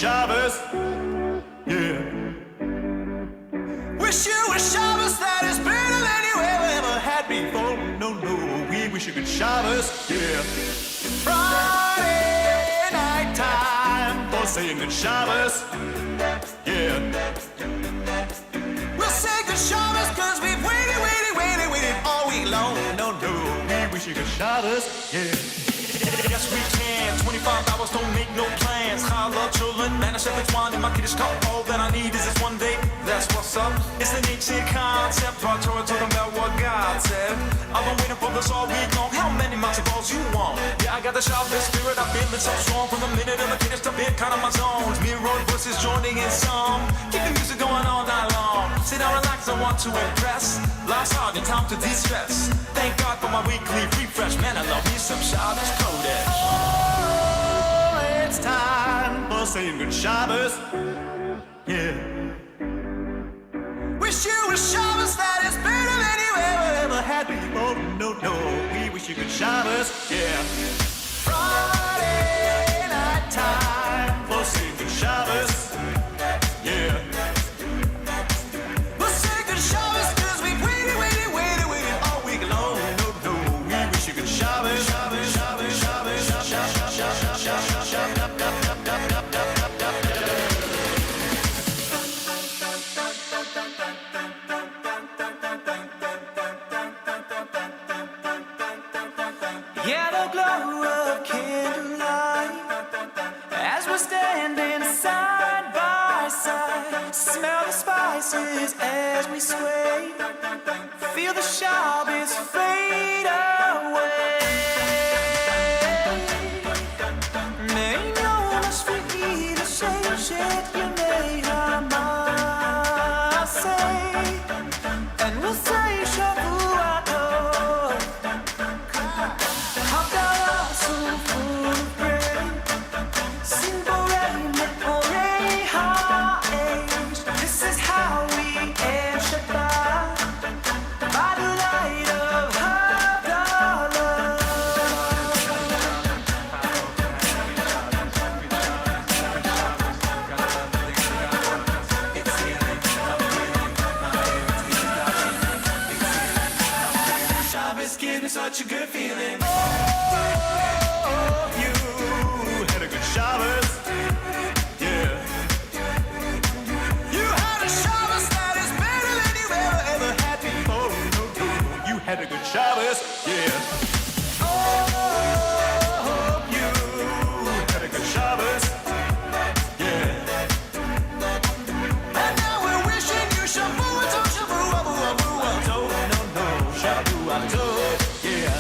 Shabbos, yeah. Wish you a Shabbos that is better than you ever had before. No, we wish you good Shabbos, yeah. Friday night time for saying good Shabbos, yeah. We'll say good Shabbos cause we've waited all week long. No, we wish you good Shabbos, yeah. Yes, we can. 25 hours, don't make no plans. I love children, man, I shall be one in my kiddish cup. All that I need is this one day, that's what's up. It's the Nietzsche concept, our Torah talking about what God said. I've been waiting for this all week long. How many matzo balls you want? Yeah, I got the Shabbos spirit, I feel it so strong. From the minute of the kiddish to bit, kind of my zones. Me and Roy voices joining in song. Keep the music going all night long. Sit down, relax, I want to impress. Life's hard and time to de-stress. Thank God for my weekly refresh. Man, I love me some Shabbos Kodesh. Oh, it's time for saying good Shabbos, yeah. Wish you a Shabbos that is better than you ever had before. No, we wish you good Shabbos, yeah. Friday night time for saying good Shabbos, yeah. We'll say good Shabbos cause we've waited all week long. No, we wish you good Shabbos, Shabbos, Shabbos, Shabbos, Yellow glow of candlelight as we're standing side by side. Smell the spices as we sway. Feel the Shabbos fade away. And we'll say Shuvu. This is how we end Shabbat by the light of Havdalah. Shabbos gives me such a good feeling. Oh, you had a good Shabbos, yeah. You had a Shabbos that is better than you ever had before. No, you had a good Shabbos, yeah. Oh, you had a good Shabbos, yeah. And now we're wishing you Shuvu, Shuvu, Abu, no, Shuvu, yeah.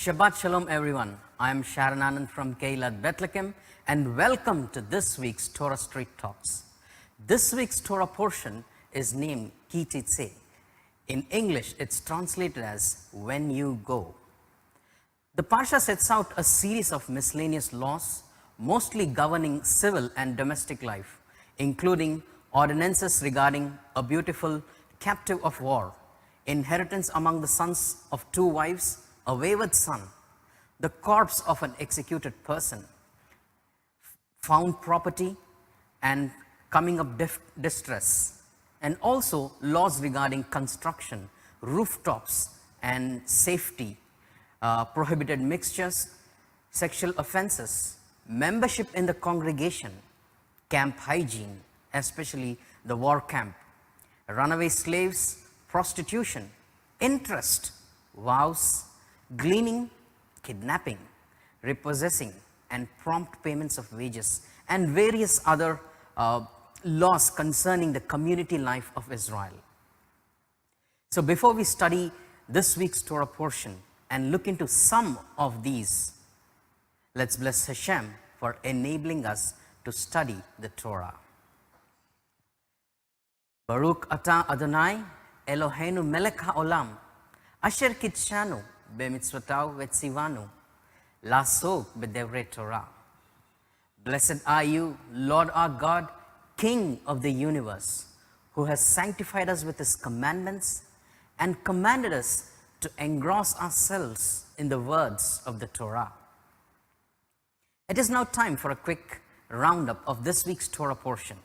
Shabbat Shalom, everyone. I am Sharon Anand from Kehilat, Bethlechem, and welcome to this week's Torah Straight Talks. This week's Torah portion is named Tetze. In English, it's translated as When You Go. The Parsha sets out a series of miscellaneous laws, mostly governing civil and domestic life, including ordinances regarding a beautiful captive of war, inheritance among the sons of two wives, a wayward son, the corpse of an executed person, found property and coming of distress, and also laws regarding construction, rooftops and safety, prohibited mixtures, sexual offenses, membership in the congregation, camp hygiene, especially the war camp, runaway slaves, prostitution, interest, vows, gleaning, kidnapping, repossessing, and prompt payments of wages, and various other laws concerning the community life of Israel. So before we study this week's Torah portion and look into some of these, let's bless Hashem for enabling us to study the Torah. Baruch atah Adonai Eloheinu melech haolam asher kitshanu b'mitzvotav v'tzivanu la'asok b'devrei Torah. Blessed are you, Lord our God, King of the universe, who has sanctified us with his commandments and commanded us to engross ourselves in the words of the Torah. It is now time for a quick roundup of this week's Torah portion.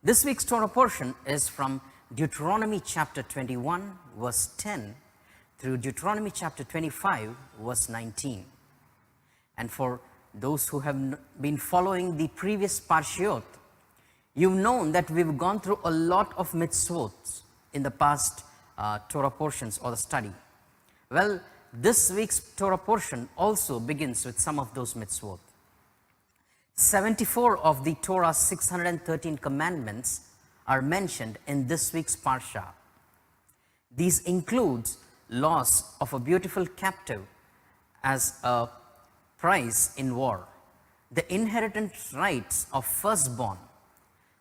This week's Torah portion is from Deuteronomy chapter 21, verse 10 through Deuteronomy chapter 25, verse 19. And for those who have been following the previous Parshiot, you've known that we've gone through a lot of mitzvot in the past Torah portions or the study. Well, this week's Torah portion also begins with some of those mitzvot. 74 of the Torah's 613 commandments are mentioned in this week's Parsha. These include loss of a beautiful captive as a prize in war, the inheritance rights of firstborn,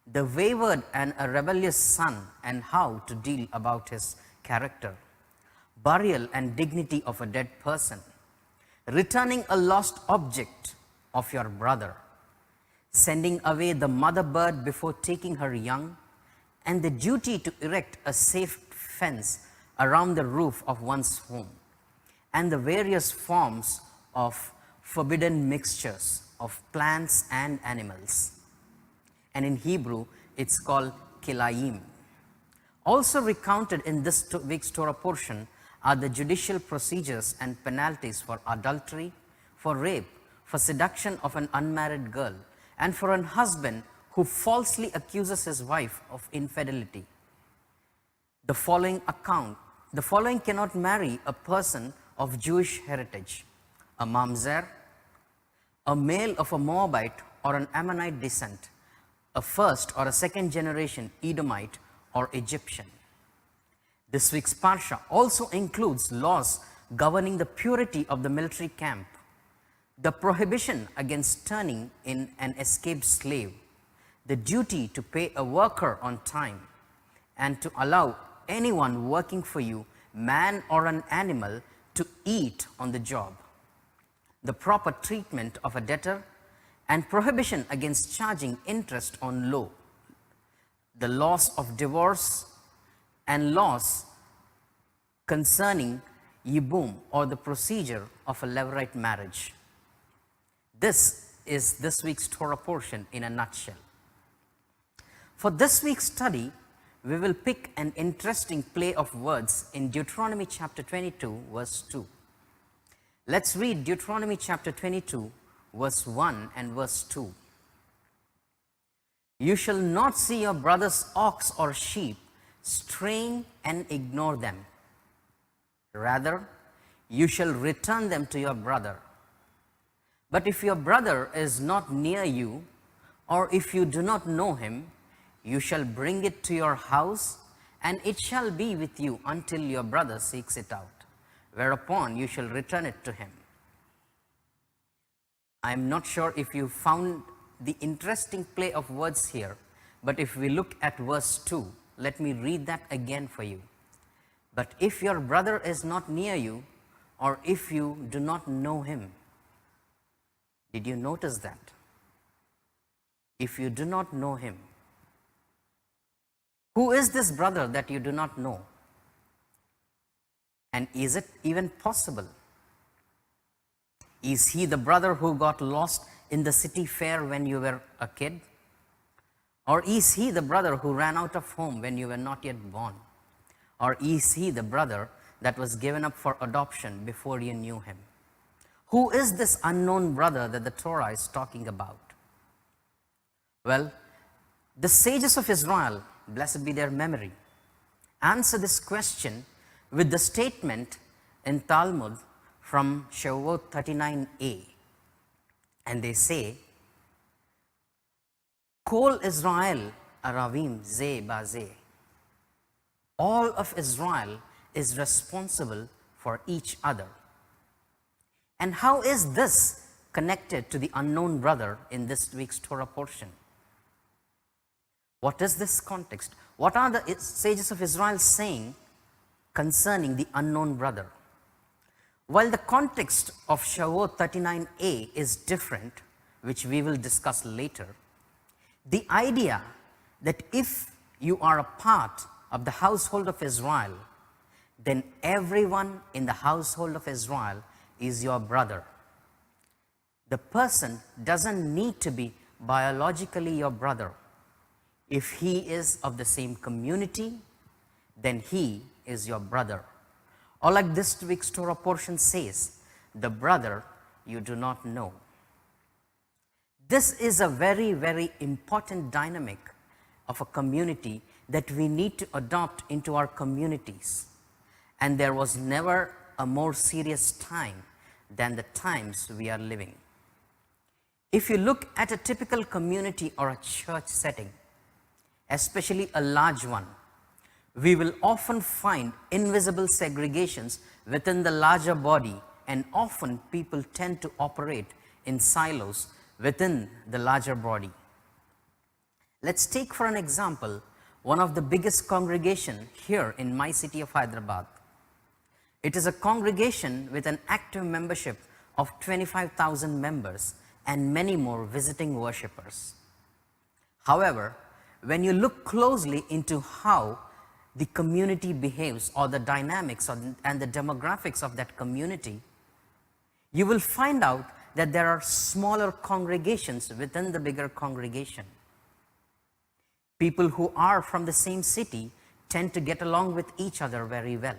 the wayward and a rebellious son and how to deal about his character, burial and dignity of a dead person, returning a lost object of your brother, sending away the mother bird before taking her young, and the duty to erect a safe fence around the roof of one's home, and the various forms of forbidden mixtures of plants and animals. And in Hebrew, it's called kilayim. Also recounted in this week's Torah portion are the judicial procedures and penalties for adultery, for rape, for seduction of an unmarried girl, and for an husband who falsely accuses his wife of infidelity. The following cannot marry a person of Jewish heritage: a mamzer, a male of a Moabite or an Ammonite descent, a first or a second generation Edomite or Egyptian. This week's Parsha also includes laws governing the purity of the military camp, the prohibition against turning in an escaped slave, the duty to pay a worker on time, and to allow anyone working for you, man or an animal, to eat on the job, the proper treatment of a debtor, and prohibition against charging interest on loan, the laws of divorce, and laws concerning yibum, or the procedure of a levirate marriage. This is this week's Torah portion in a nutshell. For this week's study, we will pick an interesting play of words in Deuteronomy chapter 22, verse 2. Let's read Deuteronomy chapter 22, verse 1 and verse 2. You shall not see your brother's ox or sheep straying and ignore them. Rather, you shall return them to your brother. But if your brother is not near you, or if you do not know him, you shall bring it to your house, and it shall be with you until your brother seeks it out, whereupon you shall return it to him. I am not sure if you found the interesting play of words here, but if we look at verse 2, let me read that again for you. But if your brother is not near you, or if you do not know him. Did you notice that? If you do not know him. Who is this brother that you do not know? And is it even possible? Is he the brother who got lost in the city fair when you were a kid? Or is he the brother who ran out of home when you were not yet born? Or is he the brother that was given up for adoption before you knew him? Who is this unknown brother that the Torah is talking about? Well, The sages of Israel, blessed be their memory, answer this question with the statement in Talmud from Shuvu 39a. And they say, Kol Israel aravim ze ba ze. All of Israel is responsible for each other. And how is this connected to the unknown brother in this week's Torah portion? What is this context? What are the sages of Israel saying concerning the unknown brother? While the context of Shuvu 39a is different, which we will discuss later, the idea that if you are a part of the household of Israel, then everyone in the household of Israel is your brother. The person doesn't need to be biologically your brother. If he is of the same community, then he is your brother. Or like this week's Torah portion says, the brother you do not know. This is a very, very important dynamic of a community that we need to adopt into our communities. And there was never a more serious time than the times we are living. If you look at a typical community or a church setting, especially a large one, we will often find invisible segregations within the larger body, and often people tend to operate in silos within the larger body. Let's take for an example one of the biggest congregation here in my city of Hyderabad. It is a congregation with an active membership of 25,000 members and many more visiting worshippers. However, when you look closely into how the community behaves, or the dynamics and the demographics of that community, you will find out that there are smaller congregations within the bigger congregation. People who are from the same city tend to get along with each other very well.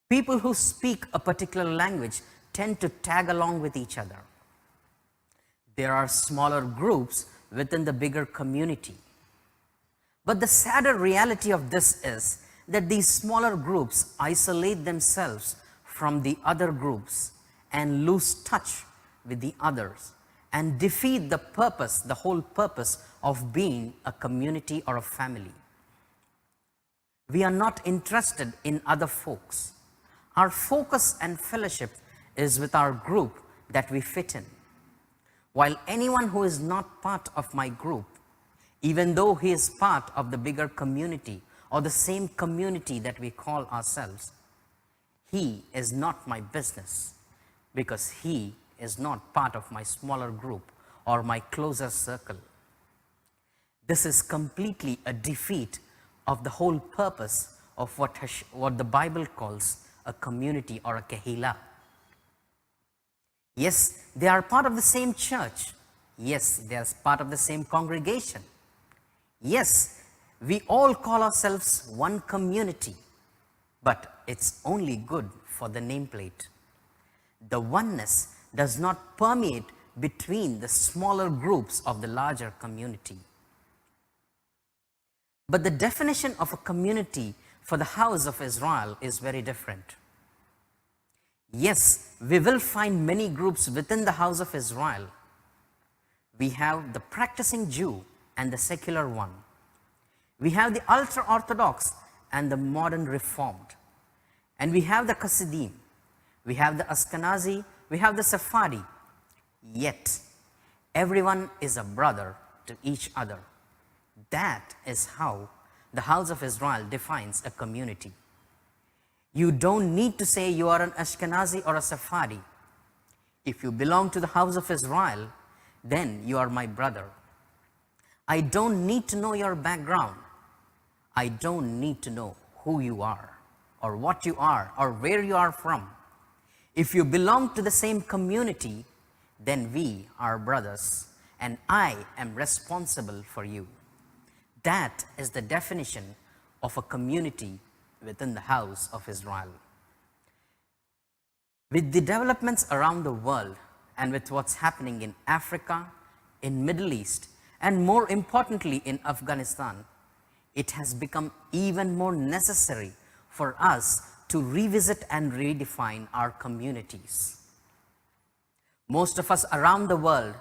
People who speak a particular language tend to tag along with each other. There are smaller groups within the bigger community. But the sadder reality of this is that these smaller groups isolate themselves from the other groups and lose touch with the others and defeat the purpose, the whole purpose of being a community or a family. We are not interested in other folks. Our focus and fellowship is with our group that we fit in. While anyone who is not part of my group, even though he is part of the bigger community or the same community that we call ourselves, he is not my business because he is not part of my smaller group or my closer circle. This is completely a defeat of the whole purpose of what the Bible calls a community or a Kehilat. Yes, they are part of the same church. Yes, they are part of the same congregation. Yes, we all call ourselves one community, but it's only good for the nameplate. The oneness does not permeate between the smaller groups of the larger community. But the definition of a community for the house of Israel is very different. Yes, we will find many groups within the house of Israel. We have the practicing Jew and the secular one. We have the ultra-Orthodox and the modern Reformed. And we have the Hasidim. We have the Ashkenazi. We have the Sephardi. Yet, everyone is a brother to each other. That is how the house of Israel defines a community. You don't need to say you are an Ashkenazi or a Sephardi. If you belong to the house of Israel, then you are my brother. I don't need to know your background. I don't need to know who you are or what you are or where you are from. If you belong to the same community, then we are brothers and I am responsible for you. That is the definition of a community within the house of Israel. With the developments around the world and with what's happening in Africa, in Middle East, And more importantly, in Afghanistan, it has become even more necessary for us to revisit and redefine our communities. Most of us around the world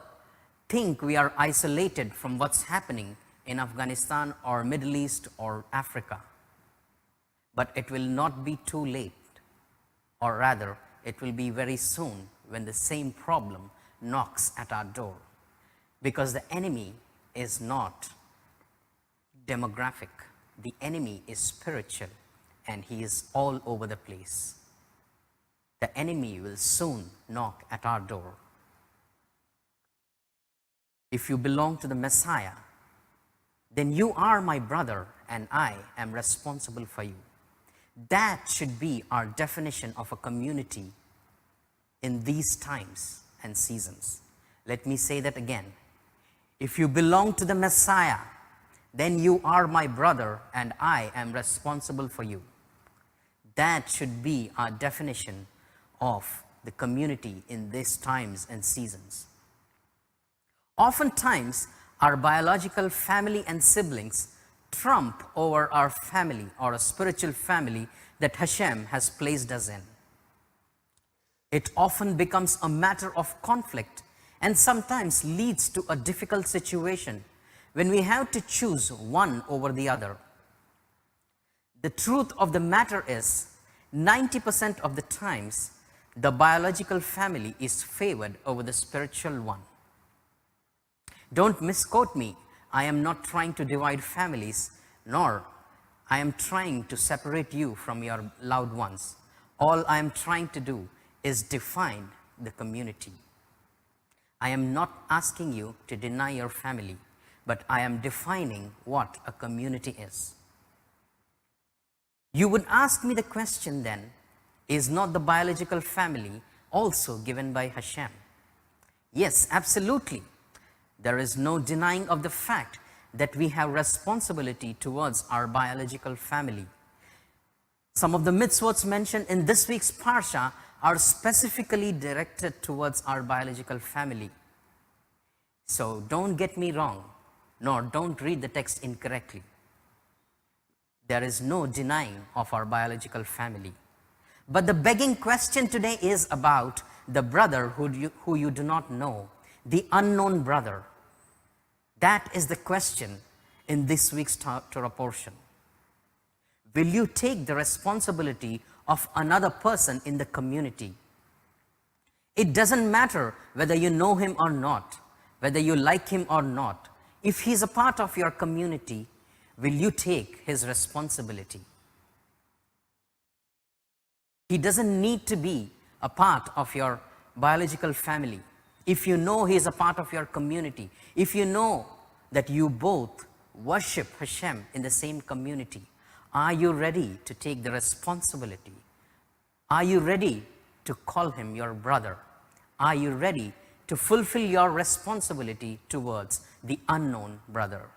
think we are isolated from what's happening in Afghanistan or Middle East or Africa. But it will not be too late, or rather, it will be very soon when the same problem knocks at our door. Because the enemy is not demographic, the enemy is spiritual, and he is all over the place. The enemy will soon knock at our door. If you belong to the Messiah, then you are my brother and I am responsible for you. That should be our definition of a community in these times and seasons. Let me say that again. If you belong to the Messiah, then you are my brother and I am responsible for you. That should be our definition of the community in these times and seasons. Oftentimes, our biological family and siblings trump over our family or a spiritual family that Hashem has placed us in. It often becomes a matter of conflict and sometimes leads to a difficult situation when we have to choose one over the other. The truth of the matter is, 90% of the times, the biological family is favored over the spiritual one. Don't misquote me. I am not trying to divide families, nor I am trying to separate you from your loved ones. All I am trying to do is define the community. I am not asking you to deny your family, but I am defining what a community is. You would ask me the question then, is not the biological family also given by Hashem? Yes, absolutely. There is no denying of the fact that we have responsibility towards our biological family. Some of the mitzvot mentioned in this week's Parsha are specifically directed towards our biological family. So don't get me wrong, nor don't read the text incorrectly. There is no denying of our biological family. But the begging question today is about the brother who you do not know, the unknown brother. That is the question in this week's Torah portion. Will you take the responsibility of another person in the community? It doesn't matter whether you know him or not, whether you like him or not. If he's a part of your community, will you take his responsibility? He doesn't need to be a part of your biological family. If you know he is a part of your community, if you know that you both worship Hashem in the same community, are you ready to take the responsibility? Are you ready to call him your brother? Are you ready to fulfill your responsibility towards the unknown brother?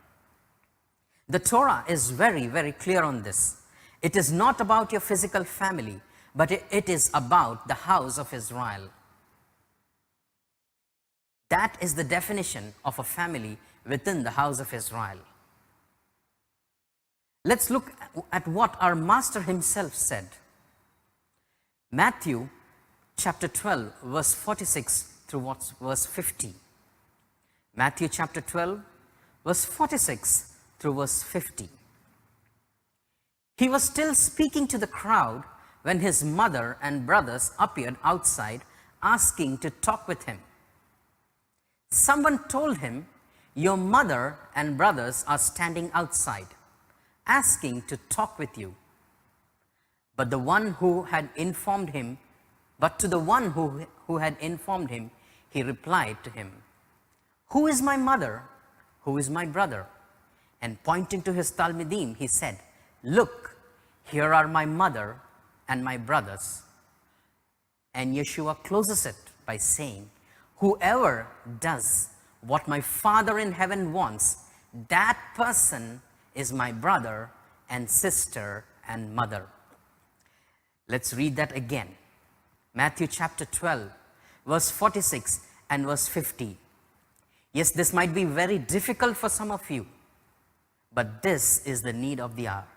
The Torah is very, very clear on this. It is not about your physical family, but it is about the house of Israel. That is the definition of a family within the house of Israel. Let's look at what our Master himself said. Matthew chapter 12, verse 46 through verse 50. Matthew chapter 12, verse 46 through verse 50. He was still speaking to the crowd when his mother and brothers appeared outside asking to talk with him. Someone told him, "Your mother and brothers are standing outside, asking to talk with you." But to the one who had informed him, he replied to him, "Who is my mother? Who is my brother?" And pointing to his Talmidim, he said, "Look, here are my mother and my brothers." And Yeshua closes it by saying, "Whoever does what my Father in heaven wants, that person is my brother and sister and mother." Let's read that again. Matthew chapter 12, verse 46 and verse 50. Yes, this might be very difficult for some of you, but this is the need of the hour.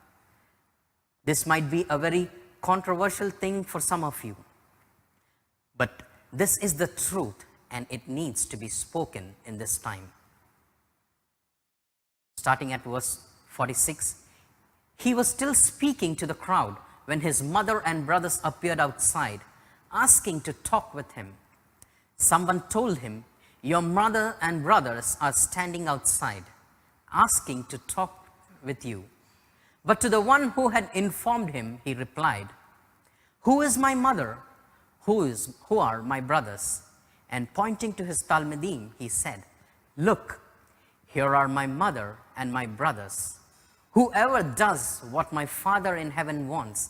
This might be a very controversial thing for some of you, but this is the truth and it needs to be spoken in this time. Starting at verse 46, he was still speaking to the crowd when his mother and brothers appeared outside, asking to talk with him. Someone told him, "Your mother and brothers are standing outside, asking to talk with you." But to the one who had informed him, he replied, "Who is my mother? Who are my brothers?" And pointing to his Talmudim, he said, "Look, here are my mother and my brothers. Whoever does what my Father in heaven wants,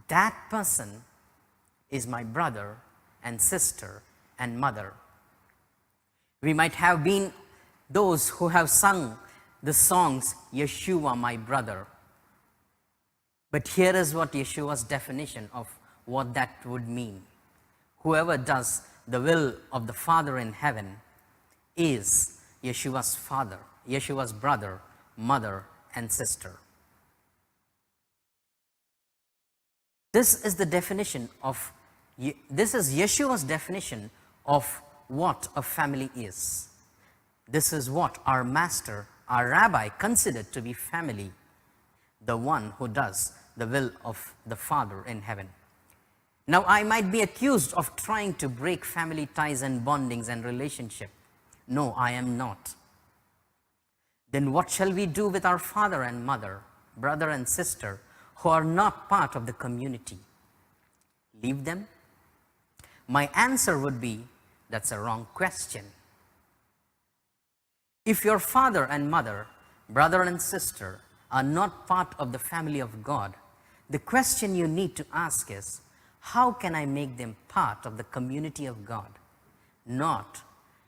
that person is my brother and sister and mother." We might have been those who have sung the songs, "Yeshua, my brother." But here is what Yeshua's definition of what that would mean. Whoever does the will of the Father in heaven is Yeshua's father, Yeshua's brother, mother, and sister. This is the definition of, this is Yeshua's definition of what a family is. This is what our master, our rabbi, considered to be family, the one who does the will of the Father in heaven. Now, I might be accused of trying to break family ties and bondings and relationship. No, I am not. Then what shall we do with our father and mother, brother and sister, who are not part of the community? Leave them? My answer would be, that's a wrong question. If your father and mother, brother and sister are not part of the family of God, the question you need to ask is, how can I make them part of the community of God? Not,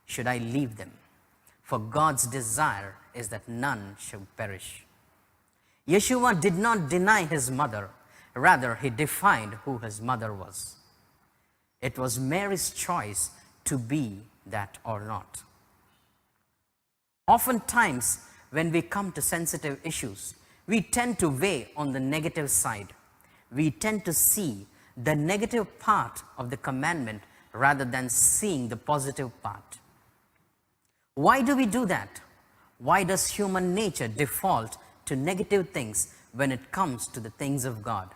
should I leave them? For God's desire is that none should perish. Yeshua did not deny his mother. Rather, he defined who his mother was. It was Mary's choice to be that or not. Oftentimes, when we come to sensitive issues, we tend to weigh on the negative side. We tend to see the negative part of the commandment rather than seeing the positive part. Why do we do that? Why does human nature default to negative things when it comes to the things of God?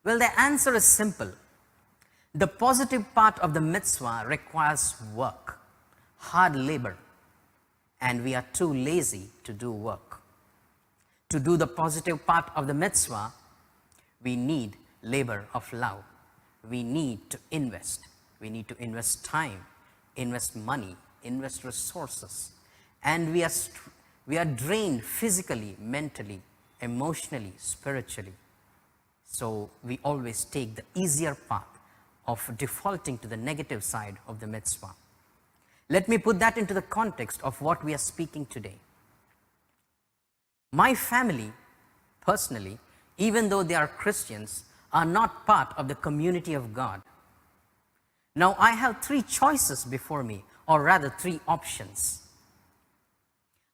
Well, the answer is simple. The positive part of the mitzvah requires work, hard labor, and we are too lazy to do work. To do the positive part of the mitzvah, we need labor of love. We need to invest. We need to invest time, invest money, invest resources. And we are drained physically, mentally, emotionally, spiritually. So we always take the easier path of defaulting to the negative side of the mitzvah. Let me put that into the context of what we are speaking today. My family, personally, even though they are Christians, are not part of the community of God. Now, I have three choices before me, or rather three options.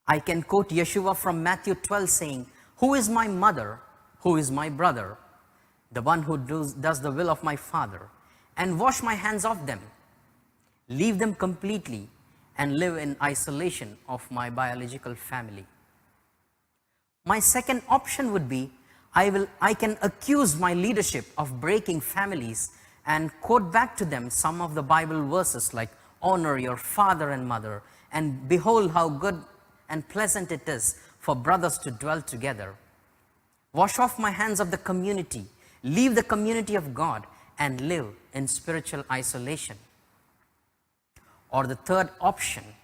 I can quote Yeshua from Matthew 12 saying, "Who is my mother? Who is my brother? The one who does the will of my Father, and wash my hands off them, leave them completely, and live in isolation of my biological family." My second option would be, I can accuse my leadership of breaking families and quote back to them some of the Bible verses like, "Honor your father and mother, and behold how good and pleasant it is for brothers to dwell together." Wash off my hands of the community, leave the community of God, and live in spiritual isolation. Or the third option,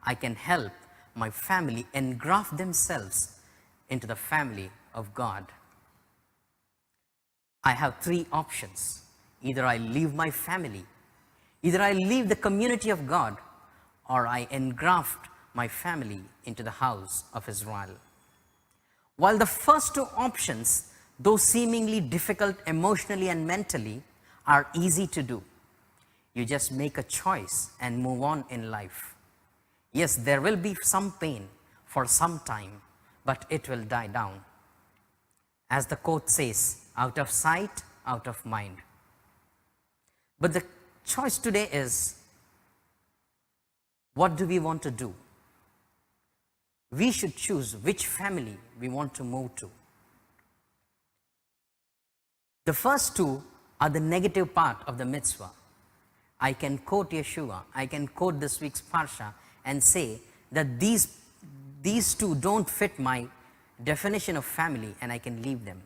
I can help my family engraft themselves into the family of God. I have three options. Either I leave my family, either I leave the community of God, or I engraft my family into the house of Israel. While the first two options, though seemingly difficult emotionally and mentally, are easy to do. You just make a choice and move on in life. Yes, there will be some pain for some time, but it will die down. As the quote says, out of sight, out of mind. But the choice today is, what do we want to do? We should choose which family we want to move to. The first two are the negative part of the mitzvah. I can quote Yeshua, I can quote this week's Parsha and say that these two don't fit my definition of family and I can leave them.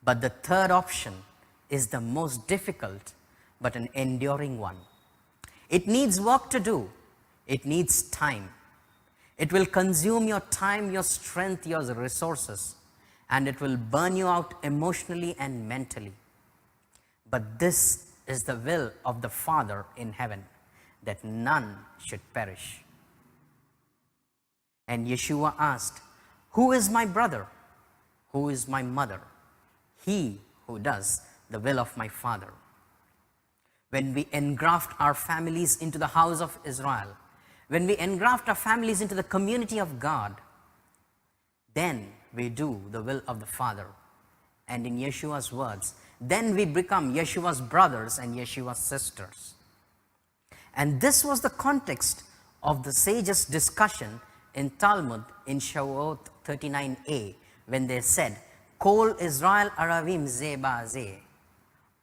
But the third option is the most difficult but an enduring one. It needs work to do. It needs time. It will consume your time, your strength, your resources, and it will burn you out emotionally and mentally. But this is the will of the Father in heaven, that none should perish. And Yeshua asked, who is my brother? Who is my mother? He who does the will of my Father. When we engraft our families into the house of Israel, when we engraft our families into the community of God, then we do the will of the Father. And in Yeshua's words, then we become Yeshua's brothers and Yeshua's sisters. And this was the context of the sages' discussion in Talmud in Shavuot 39a, when they said, Kol Israel Aravim ze ba ze.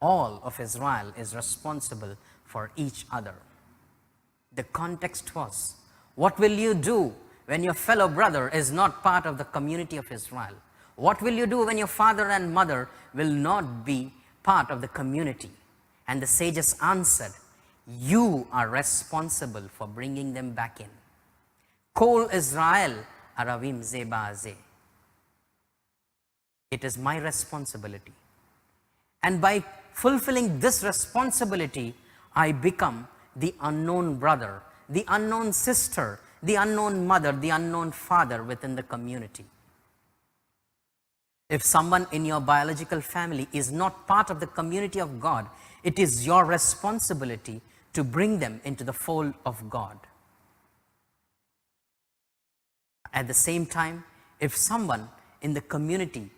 All of Israel is responsible for each other. The context was, what will you do when your fellow brother is not part of the community of Israel? What will you do when your father and mother will not be part of the community? And the sages answered, you are responsible for bringing them back in. Kol Israel Aravim ze ba ze. It is my responsibility. And by fulfilling this responsibility, I become the unknown brother, the unknown sister, the unknown mother, the unknown father within the community. If someone in your biological family is not part of the community of God, it is your responsibility to bring them into the fold of God. At the same time, if someone in the community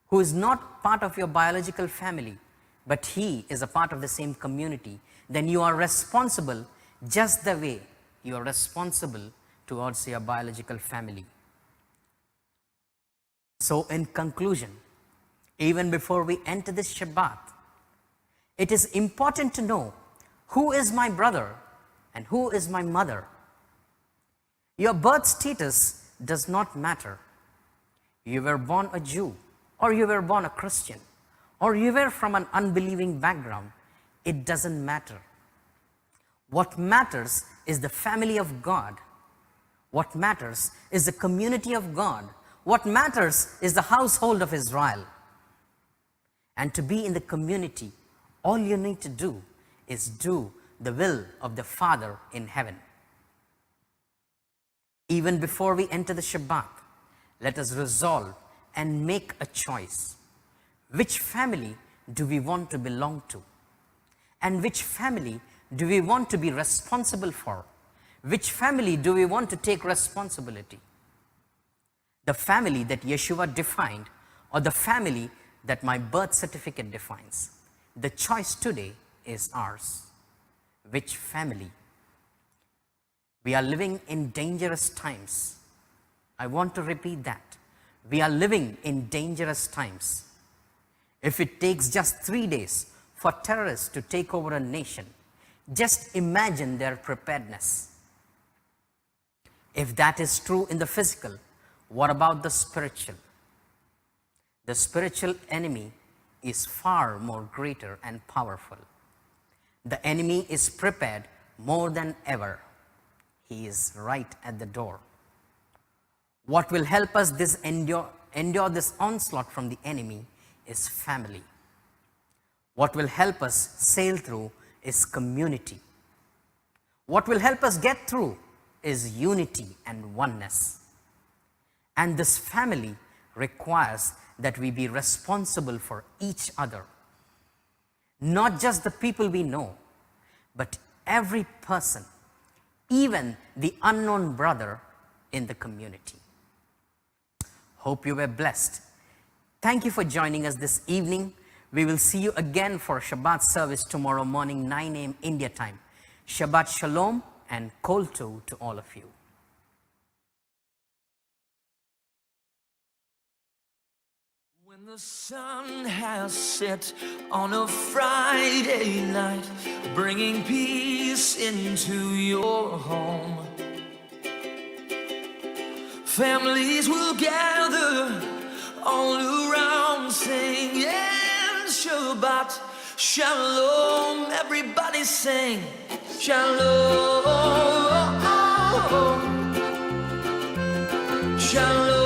who is not part of your biological family, but he is a part of the same community, then you are responsible just the way you are responsible towards your biological family. So in conclusion, even before we enter this Shabbat, it is important to know who is my brother and who is my mother. Your birth status does not matter. You were born a Jew, or you were born a Christian, or you were from an unbelieving background. It doesn't matter. What matters is the family of God. What matters is the community of God. What matters is the household of Israel. And to be in the community, all you need to do is do the will of the Father in heaven. Even before we enter the Shabbat, let us resolve and make a choice. Which family do we want to belong to? And which family do we want to be responsible for? Which family do we want to take responsibility? The family that Yeshua defined, or the family that my birth certificate defines? The choice today is ours. Which family? We are living in dangerous times. I want to repeat that. We are living in dangerous times. If it takes just 3 days for terrorists to take over a nation, just imagine their preparedness. If that is true in the physical, what about the spiritual? The spiritual enemy is far more greater and powerful. The enemy is prepared more than ever. He is right at the door. What will help us endure this onslaught from the enemy is family. What will help us sail through is community. What will help us get through is unity and oneness. And this family requires that we be responsible for each other. Not just the people we know, but every person, even the unknown brother in the community. Hope you were blessed. Thank you for joining us this evening. We will see you again for a Shabbat service tomorrow morning, 9 a.m. India time. Shabbat Shalom and Kol Tov to all of you. When the sun has set on a Friday night, bringing peace into your home, families will gather all around singing Shabbat Shalom. Everybody sing Shalom, Shalom.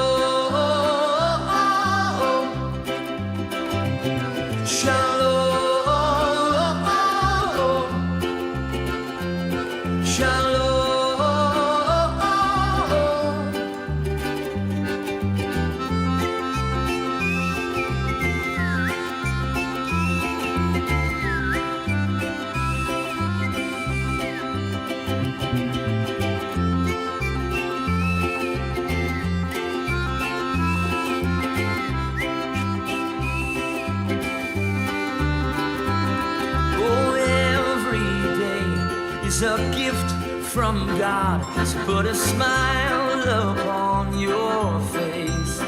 A gift from God to put a smile upon your face.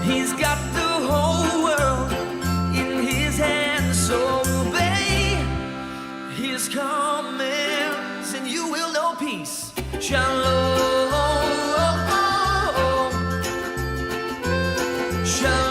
He's got the whole world in his hands, so obey his commands and you will know peace. Shalom, shalom.